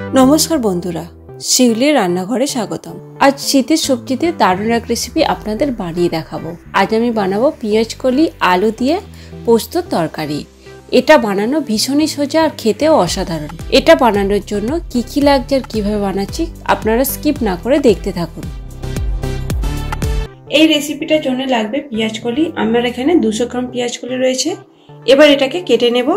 नमस्कार बंधुरा शिवली रान्नाघरे स्वागतम। आज शीतेर सब्जीते दारुण एक रेसिपि आपनादेर बानिये देखाबो। आज आमी बानाबो पेंयाज कली आलू दिए पोस्तोर तरकारी। এটা বানানো ভীষণই সোজা আর খেতেও অসাধারণ। এটা বানানোর জন্য কি লাগছে আর কিভাবে বানাচ্ছি আপনারা স্কিপ না করে দেখতে থাকুন। এই রেসিপিটার জন্য লাগবে পেঁয়াজ কলি। আমার এখানে 200 গ্রাম পেঁয়াজ কলি রয়েছে। এবার এটাকে কেটে নেব।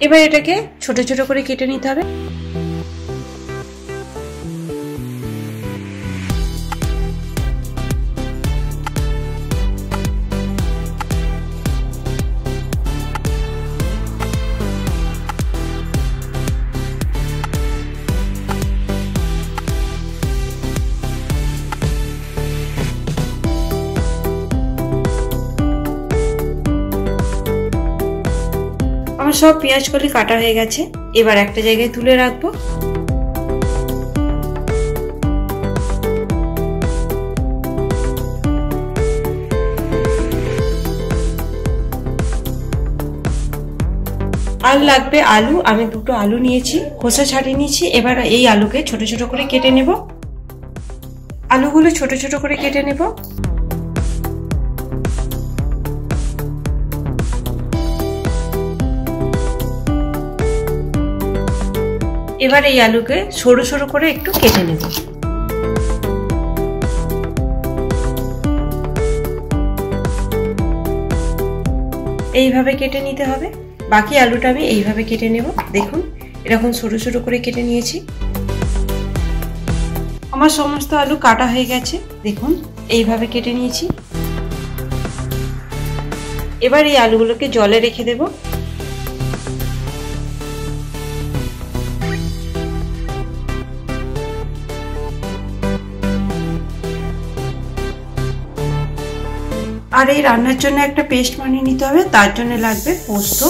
এবার এটাকে ছোট ছোট করে কেটে নিতে হবে। सब पेंयाज कली काटा हो गेছে। এবার একটা জায়গায় তুলে রাখবো। আর লাগবে আলু। আমি দুটো আলু নিয়েছি, খোসা ছাড়িয়ে নিয়েছি। এবার এই আলুকে ছোট ছোট করে কেটে নেব। আলুগুলো ছোট ছোট করে কেটে নেব। এবার এই আলুকে সরু সরু করে একটু কেটে নেব। এইভাবে কেটে নিতে হবে। বাকি আলুটা আমি এইভাবে কেটে নেব। দেখুন এরকম সরু সরু করে কেটে নিয়েছি। আমার সমস্ত আলু কাটা হয়ে গেছে। দেখুন এইভাবে কেটে নিয়েছি। এবার এই আলুগুলোকে জলে রেখে দেব। আর এই রান্নার জন্য একটা পেস্ট বানিয়ে নিতে হবে। তার জন্য লাগবে পোস্ত,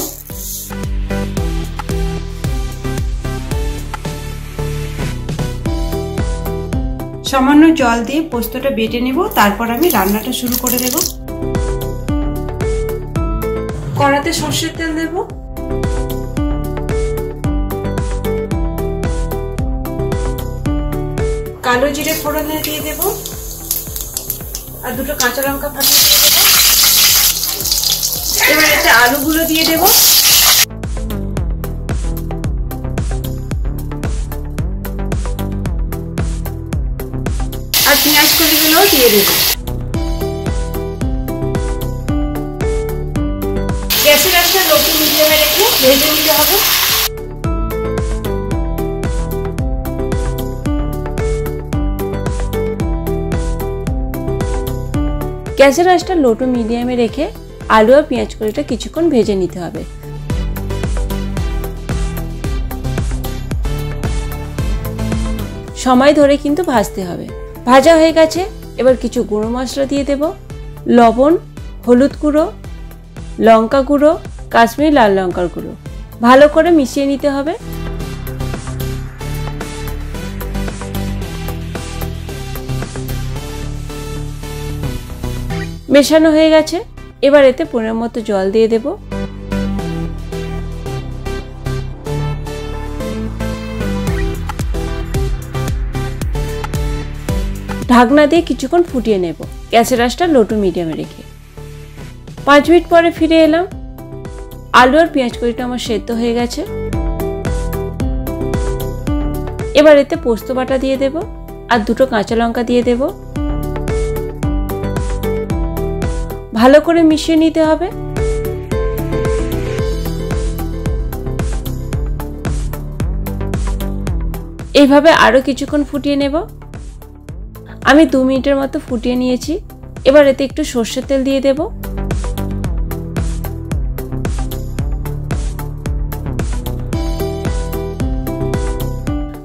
সামান্য জল দিয়ে পোস্তটা বেটে নেব। তারপর আমি রান্নাটা শুরু করে দেব। কড়াতে সরষের তেল দেব। কালো জিরে ফোড়নে দিয়ে দেব আর দুটো কাঁচা লঙ্কা ফাটিয়ে দিয়ে দেব। এবার এতে আলুগুলো দিয়ে দেব। আর পেঁয়াজ কলিগুলোও দিয়ে দেব। গ্যাসের আঁচটা লো টু মিডিয়ামে রেখে ভেজে নিতে হবে। গ্যাসের আঁচটা লো টু মিডিয়ামে রেখে আলু আর পেঁয়াজ কলিটা কিছুক্ষণ ভেজে নিতে হবে। সময় ধরে কিন্তু ভাজতে হবে। ভাজা হয়ে গেছে। এবার কিছু গুঁড়ো মশলা দিয়ে দেব। লবণ, হলুদ গুঁড়ো, লঙ্কা গুঁড়ো, কাশ্মীরি লাল লঙ্কার গুঁড়ো ভালো করে মিশিয়ে নিতে হবে। মেশানো হয়ে গেছে। এবার এতে পরিমাণ মতো জল দিয়ে দেব। ঢাকনা দিয়ে কিছুক্ষণ ফুটিয়ে নেব গ্যাসের আঁচটা লো টু মিডিয়ামে রেখে। 5 মিনিট পরে ফিরে এলাম। আলু আর পেঁয়াজ কলিটা আমার সেদ্ধ হয়ে গেছে। এবার এতে পোস্ত বাটা দিয়ে দেব আর দুটো কাঁচা লঙ্কা দিয়ে দেব। ভালো করে মিশিয়ে নিতে হবে। এইভাবে আরো কিছুক্ষণ ফুটিয়ে নেব। আমি 2 মিনিটের মতো ফুটিয়ে নিয়েছি। এবার এতে একটু সরষের তেল দিয়ে দেব।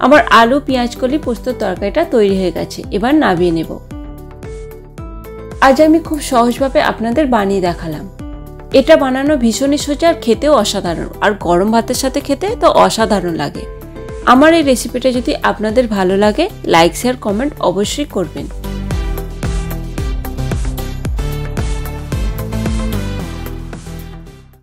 আমার আলু পেঁয়াজ কলি পোস্তর তরকারিটা তৈরি হয়ে গেছে। এবার নামিয়ে নেব। আজ আমি খুব সহজভাবে আপনাদের বানিয়ে দেখালাম। এটা বানানো ভীষণই সোজা আর খেতেও অসাধারণ। আর গরম ভাতের সাথে খেতে তো অসাধারণ লাগে। আমার এই রেসিপিটা যদি আপনাদের ভালো লাগে লাইক শেয়ার কমেন্ট অবশ্যই করবেন।